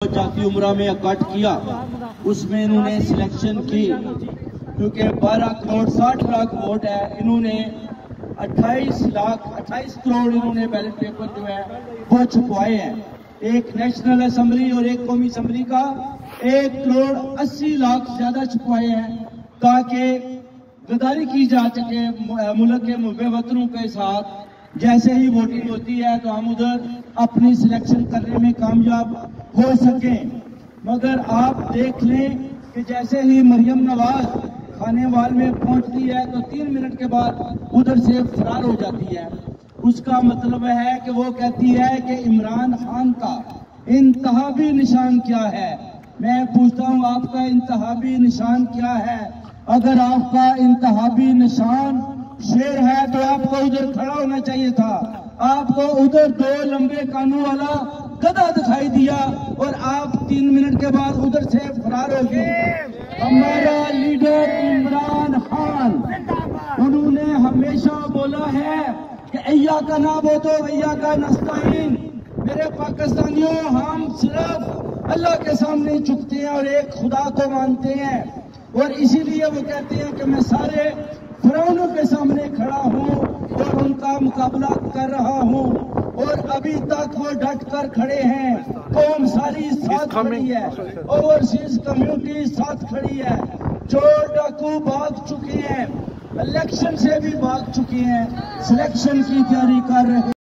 जाती उम्रा में कट किया, उसमें इन्होंने सिलेक्शन की, क्योंकि 12 करोड़ 60 लाख वोट है। इन्होंने 28 करोड़ इन्होंने बैलेट पेपर जो है वो छुपवाए हैं। एक नेशनल असेंबली और एक कौमी असेंबली का 1 करोड़ 80 लाख ज्यादा छुपवाए हैं, ताकि गद्दारी की जा सके मुल्क के मुल्क के साथ। जैसे ही वोटिंग होती है तो हम उधर अपनी सिलेक्शन करने में कामयाब हो सके। मगर आप देख लें कि जैसे ही मरियम नवाज खानेवाल में पहुंचती है तो 3 मिनट के बाद उधर से फरार हो जाती है। उसका मतलब है कि वो कहती है कि इमरान खान का इंतहाबी निशान क्या है। मैं पूछता हूं, आपका इंतहाबी निशान क्या है? अगर आपका इंतहाबी निशान शेर है तो आपको उधर खड़ा होना चाहिए था। आपको उधर 2 लंबे कानों वाला गधा दिखाई दिया और आप 3 मिनट के बाद उधर से फरार हो गए। हमारा लीडर इमरान खान, उन्होंने हमेशा बोला है कि अय्या का नाम हो तो अय्या का नस्ताइन। मेरे पाकिस्तानियों, हम सिर्फ अल्लाह के सामने झुकते हैं और एक खुदा को मानते हैं, और इसीलिए वो कहते हैं कि मैं सारे फिरौनों के सामने खड़ा हूं और उनका मुकाबला कर रहा हूं। और अभी तक वो डट कर खड़े हैं। कौम सारी साथ खड़ी है, ओवरसीज कम्युनिटी साथ खड़ी है। चोर डाकू भाग चुके हैं, इलेक्शन से भी भाग चुके हैं, सिलेक्शन की तैयारी कर रहे हैं।